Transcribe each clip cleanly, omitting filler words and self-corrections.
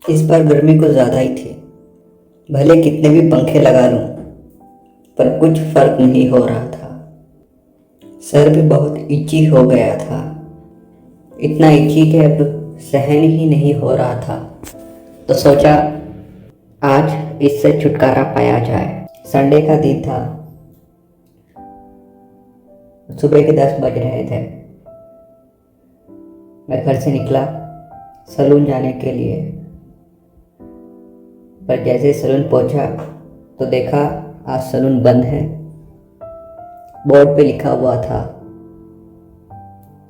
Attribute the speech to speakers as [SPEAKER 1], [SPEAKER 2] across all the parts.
[SPEAKER 1] इस बार गर्मी कुछ ज़्यादा ही थी। भले कितने भी पंखे लगा लूं, पर कुछ फर्क नहीं हो रहा था। सर भी बहुत इची हो गया था, इतना इची कि अब सहन ही नहीं हो रहा था। तो सोचा आज इससे छुटकारा पाया जाए। संडे का दिन था, सुबह के 10 बज रहे थे। मैं घर से निकला सलून जाने के लिए, पर जैसे सलून पहुंचा तो देखा आज सलून बंद है। बोर्ड पे लिखा हुआ था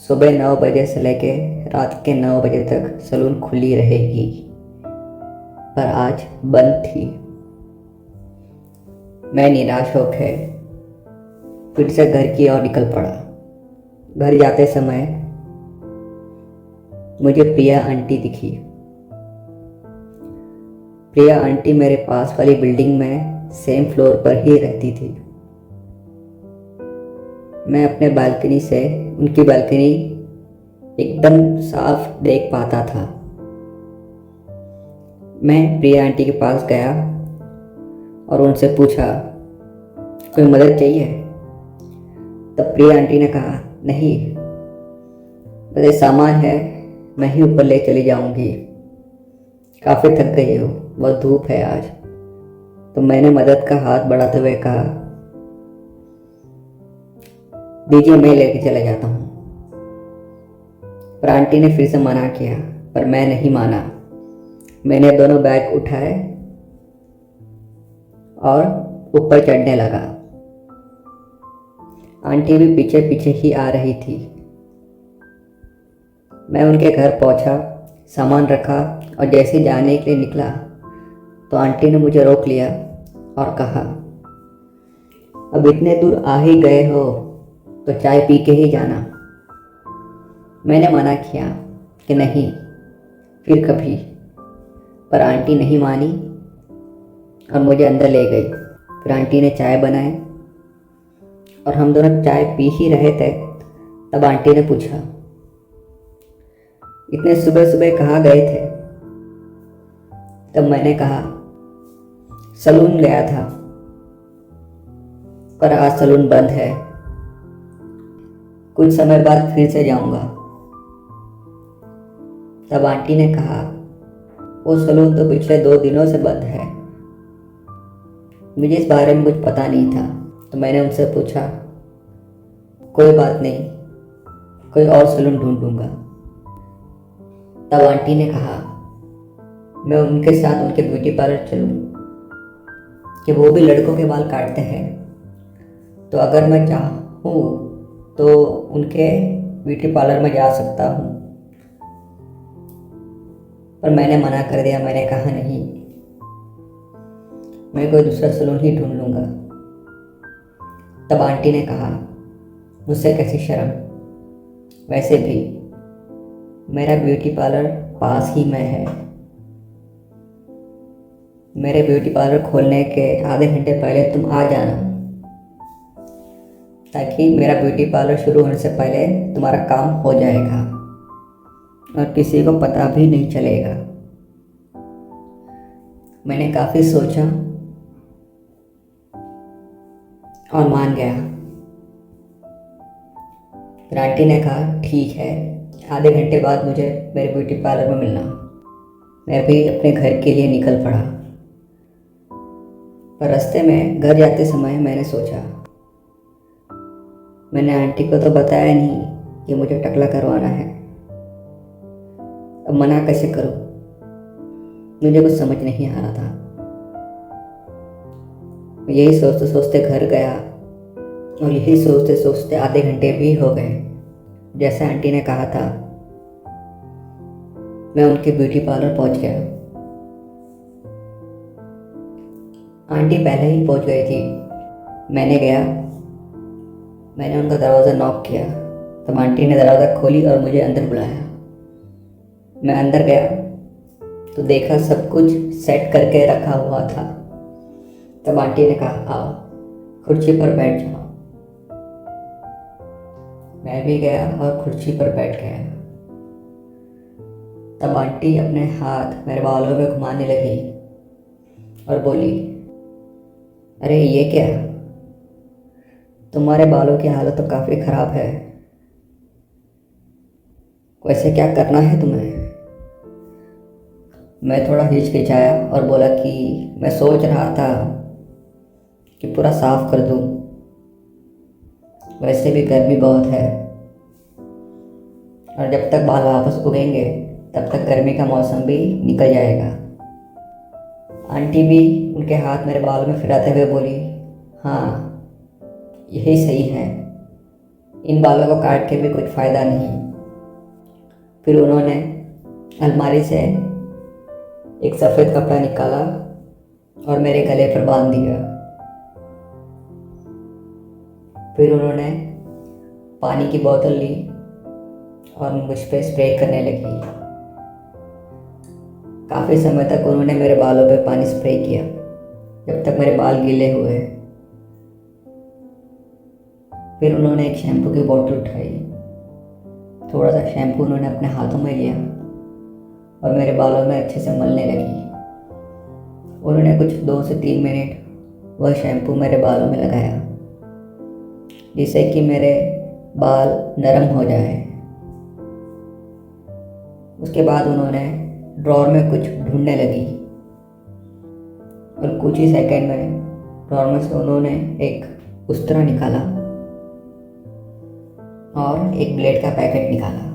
[SPEAKER 1] सुबह 9 बजे से लेके रात के 9 बजे तक सलून खुली रहेगी, पर आज बंद थी। मैं निराश होकर फिर से घर की ओर निकल पड़ा। घर जाते समय मुझे प्रिया आंटी दिखी। प्रिया आंटी मेरे पास वाली बिल्डिंग में सेम फ्लोर पर ही रहती थी। मैं अपने बालकनी से उनकी बालकनी एकदम साफ देख पाता था। मैं प्रिया आंटी के पास गया और उनसे पूछा कोई मदद चाहिए। तब प्रिया आंटी ने कहा नहीं, मेरे सामान है, मैं ही ऊपर ले चली जाऊंगी, काफ़ी थक गई हो, बहुत धूप है आज। तो मैंने मदद का हाथ बढ़ाते हुए कहा दीजिए मैं लेके चला जाता हूँ। पर आंटी ने फिर से मना किया, पर मैं नहीं माना। मैंने दोनों बैग उठाए और ऊपर चढ़ने लगा। आंटी भी पीछे पीछे ही आ रही थी। मैं उनके घर पहुंचा, सामान रखा और जैसे जाने के लिए निकला तो आंटी ने मुझे रोक लिया और कहा अब इतने दूर आ ही गए हो तो चाय पी के ही जाना। मैंने मना किया कि नहीं, फिर कभी, पर आंटी नहीं मानी और मुझे अंदर ले गई। फिर आंटी ने चाय बनाए और हम दोनों चाय पी ही रहे थे, तब आंटी ने पूछा इतने सुबह सुबह कहाँ गए थे। तब मैंने कहा सलून गया था, पर आज सलून बंद है, कुछ समय बाद फिर से जाऊंगा। तब आंटी ने कहा वो सलून तो पिछले 2 दिनों से बंद है। मुझे इस बारे में कुछ पता नहीं था, तो मैंने उनसे पूछा कोई बात नहीं, कोई और सलून ढूंढूंगा। तब आंटी ने कहा मैं उनके साथ उनके ब्यूटी पार्लर चलूं कि वो भी लड़कों के बाल काटते हैं, तो अगर मैं चाहूँ तो उनके ब्यूटी पार्लर में जा सकता हूँ। पर मैंने मना कर दिया। मैंने कहा नहीं, मैं कोई दूसरा सलून ही ढूंढ लूँगा। तब आंटी ने कहा मुझसे कैसी शर्म, वैसे भी मेरा ब्यूटी पार्लर पास ही में है। मेरे ब्यूटी पार्लर खोलने के आधे घंटे पहले तुम आ जाना, ताकि मेरा ब्यूटी पार्लर शुरू होने से पहले तुम्हारा काम हो जाएगा और किसी को पता भी नहीं चलेगा। मैंने काफ़ी सोचा और मान गया। फिर आंटी ने कहा ठीक है, आधे घंटे बाद मुझे मेरे ब्यूटी पार्लर में मिलना। मैं भी अपने घर के लिए निकल पड़ा। पर रास्ते में घर जाते समय मैंने सोचा मैंने आंटी को तो बताया नहीं कि मुझे टकला करवाना है, अब मना कैसे करूं। मुझे कुछ समझ नहीं आ रहा था। यही सोचते सोचते घर गया और यही सोचते सोचते आधे घंटे भी हो गए। जैसे आंटी ने कहा था मैं उनके ब्यूटी पार्लर पहुंच गया। आंटी पहले ही पहुंच गई थी। मैंने गया, मैंने उनका दरवाज़ा नॉक किया, तब आंटी ने दरवाज़ा खोली और मुझे अंदर बुलाया। मैं अंदर गया तो देखा सब कुछ सेट करके रखा हुआ था। तब आंटी ने कहा आओ कुर्सी पर बैठ जाओ। मैं भी गया और कुर्सी पर बैठ गया। तब आंटी अपने हाथ मेरे बालों में घुमाने लगी और बोली, अरे ये क्या, तुम्हारे बालों की हालत तो काफ़ी ख़राब है, वैसे क्या करना है तुम्हें? मैं थोड़ा हिचकिचाया और बोला कि मैं सोच रहा था कि पूरा साफ कर दूं, वैसे भी गर्मी बहुत है और जब तक बाल वापस उगेंगे तब तक गर्मी का मौसम भी निकल जाएगा। आंटी भी उनके हाथ मेरे बालों में फिराते हुए बोली, हाँ यही सही है, इन बालों को काट के भी कुछ फ़ायदा नहीं। फिर उन्होंने अलमारी से एक सफ़ेद कपड़ा निकाला और मेरे गले पर बांध दिया। फिर उन्होंने पानी की बोतल ली और मुझ पे स्प्रे करने लगी। काफ़ी समय तक उन्होंने मेरे बालों पे पानी स्प्रे किया जब तक मेरे बाल गीले हुए। फिर उन्होंने एक शैम्पू की बोतल उठाई, थोड़ा सा शैम्पू उन्होंने अपने हाथों में लिया और मेरे बालों में अच्छे से मलने लगी। उन्होंने कुछ 2 से 3 मिनट वह शैम्पू मेरे बालों में लगाया जिससे कि मेरे बाल नरम हो जाए। उसके बाद उन्होंने ड्रॉर में कुछ ढूंढने लगी और कुछ ही सेकंड में ड्रॉर में से उन्होंने एक उस्तरा निकाला और एक ब्लेड का पैकेट निकाला।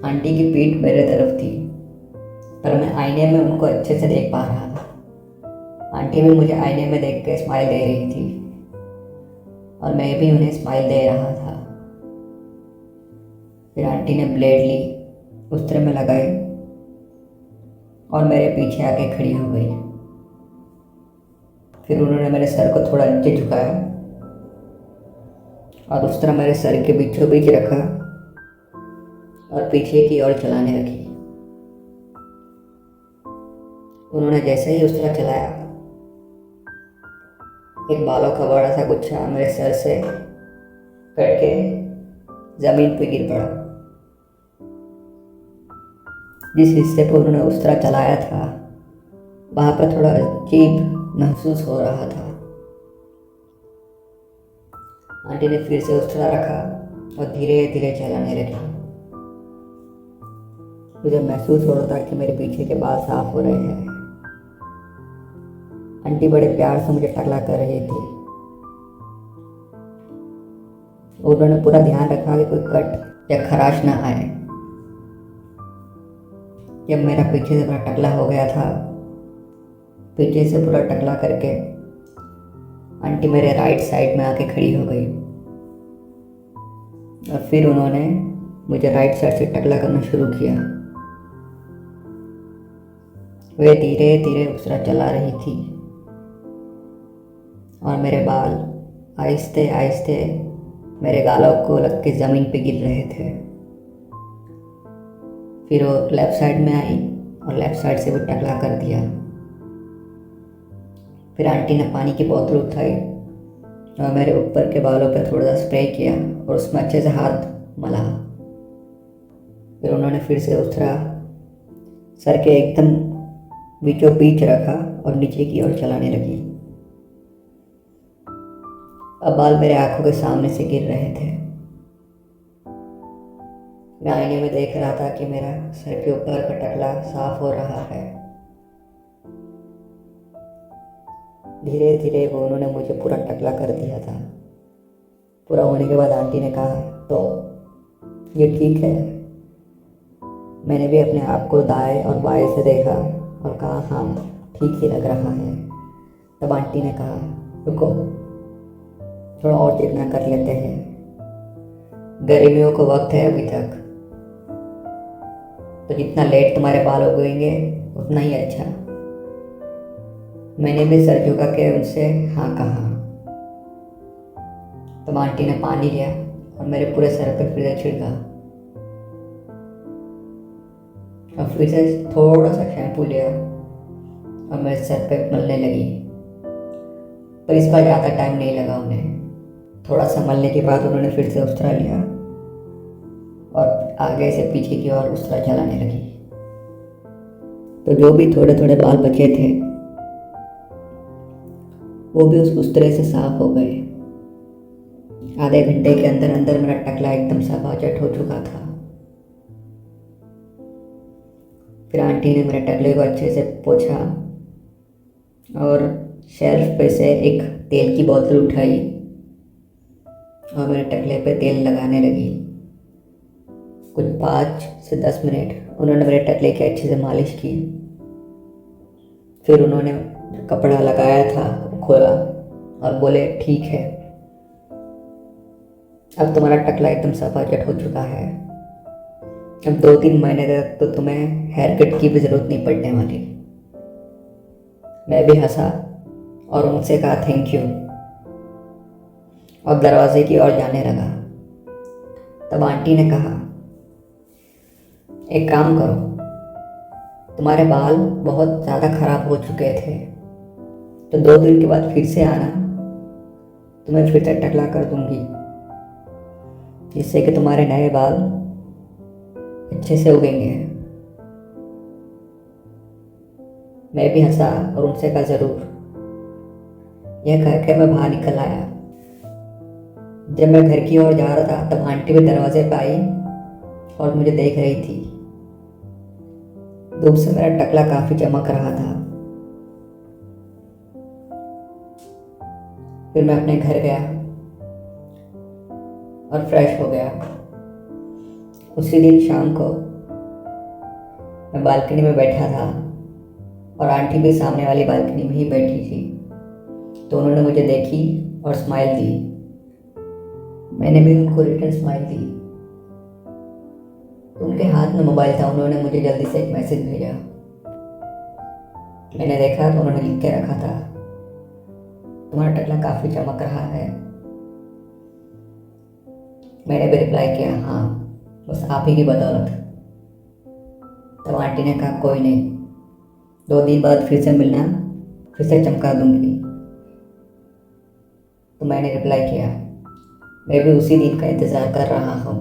[SPEAKER 1] आंटी की पीठ मेरे तरफ थी पर मैं आईने में उनको अच्छे से देख पा रहा था। आंटी भी मुझे आईने में देख के स्माइल दे रही थी और मैं भी उन्हें स्माइल दे रहा था। फिर आंटी ने ब्लेड ली, उस्तरे में लगाई और मेरे पीछे आके खड़ी हो गई। फिर उन्होंने मेरे सर को थोड़ा नीचे झुकाया और उस तरह मेरे सर के बीचों बीच रखा और पीछे की ओर चलाने लगी। उन्होंने जैसे ही उस तरह चलाया, एक बालों का बड़ा सा गुच्छा मेरे सर से कट के जमीन पे गिर पड़ा। जिस हिस्से पर उन्होंने उस तरह चलाया था वहाँ पर थोड़ा अजीब महसूस हो रहा था। आंटी ने फिर से उस तरह रखा और धीरे धीरे चलाने लगी। मुझे महसूस हो रहा था कि मेरे पीछे के बाल साफ हो रहे हैं। आंटी बड़े प्यार से मुझे टकला कर रही थी। उन्होंने पूरा ध्यान रखा कि कोई कट या खराश ना आए। जब मेरा पीछे से पूरा टकला हो गया था, पीछे से पूरा टकला करके आंटी मेरे राइट साइड में आके खड़ी हो गई और फिर उन्होंने मुझे राइट साइड से टकला करना शुरू किया। वे धीरे धीरे उस तरह चला रही थी और मेरे बाल आहिस्ते आहिस्ते मेरे गालों को लग के ज़मीन पे गिर रहे थे। फिर वो लेफ़्ट साइड में आई और लेफ़्ट साइड से भी टकला कर दिया। फिर आंटी ने पानी की बोतल उठाई और मेरे ऊपर के बालों पे थोड़ा सा स्प्रे किया और उसमें अच्छे से हाथ मला। फिर उन्होंने फिर से उस तरह सर के एकदम बीचों बीच रखा और नीचे की ओर चलाने लगी। अब बाल मेरे आंखों के सामने से गिर रहे थे। मैं आईने में देख रहा था कि मेरा सर के ऊपर का टकला साफ हो रहा है। धीरे धीरे वो उन्होंने मुझे पूरा टकला कर दिया था। पूरा होने के बाद आंटी ने कहा, तो ये ठीक है? मैंने भी अपने आप को दाएं और बाएं से देखा और कहा, हाँ ठीक ही लग रहा है। तब आंटी ने कहा, रुको थोड़ा और चिकना कर लेते हैं, गर्मियों को वक्त है अभी तक, तो जितना लेट तुम्हारे बाल उगेंगे उतना ही अच्छा। मैंने भी सर झुका के उनसे हाँ कहा। तब आंटी ने पानी लिया और मेरे पूरे सर पे फिर से छिड़का और फिर से थोड़ा सा शैम्पू लिया और मेरे सर पे मलने लगी। पर इस बार ज़्यादा टाइम नहीं लगा उन्हें। थोड़ा सा मलने के बाद उन्होंने फिर से उस तरह लिया और आगे से पीछे की ओर उस तरह चलाने लगी। तो जो भी थोड़े थोड़े बाल बचे थे वो भी उस तरह से साफ हो गए। आधे घंटे के अंदर अंदर मेरा टकला एकदम सपाचट हो चुका था। फिर आंटी ने मेरे टकले को अच्छे से पोंछा और शेल्फ पे से एक तेल की बोतल उठाई और मेरे टकले पे तेल लगाने लगी। कुछ 5 से 10 मिनट उन्होंने मेरे टकले की अच्छे से मालिश की। फिर उन्होंने जो कपड़ा लगाया था खोला और बोले, ठीक है, अब तुम्हारा टकला एकदम सपाचट हो चुका है। अब 2-3 महीने तक तो तुम्हें हेयर कट की भी ज़रूरत नहीं पड़ने वाली। मैं भी हंसा और उनसे कहा थैंक यू और दरवाजे की ओर जाने लगा। तब आंटी ने कहा, एक काम करो, तुम्हारे बाल बहुत ज़्यादा ख़राब हो चुके थे तो 2 दिन के बाद फिर से आना, तुम्हें फिर से टकला कर दूंगी जिससे कि तुम्हारे नए बाल अच्छे से उगेंगे। मैं भी हंसा और उनसे कहा ज़रूर। यह कह के मैं बाहर निकल आया। जब मैं घर की ओर जा रहा था तब आंटी भी दरवाजे पर आई और मुझे देख रही थी। धूप से मेरा टकला काफ़ी चमक रहा था। फिर मैं अपने घर गया और फ्रेश हो गया। उसी दिन शाम को मैं बालकनी में बैठा था और आंटी भी सामने वाली बालकनी में ही बैठी थी। तो उन्होंने मुझे देखी और स्माइल दी। मैंने भी उनको रिटर्न स्माइल दी। तो उनके हाथ में मोबाइल था। उन्होंने मुझे जल्दी से एक मैसेज भेजा। मैंने देखा तो उन्होंने लिख के रखा था, तुम्हारा टकला काफ़ी चमक रहा है। मैंने भी रिप्लाई किया, हाँ, बस आप ही की बदौलत। तब आंटी ने कहा, कोई नहीं, 2 दिन बाद फिर से मिलना, फिर से चमका दूंगी। तो मैंने रिप्लाई किया, मैं भी उसी दिन का इंतज़ार कर रहा हूँ।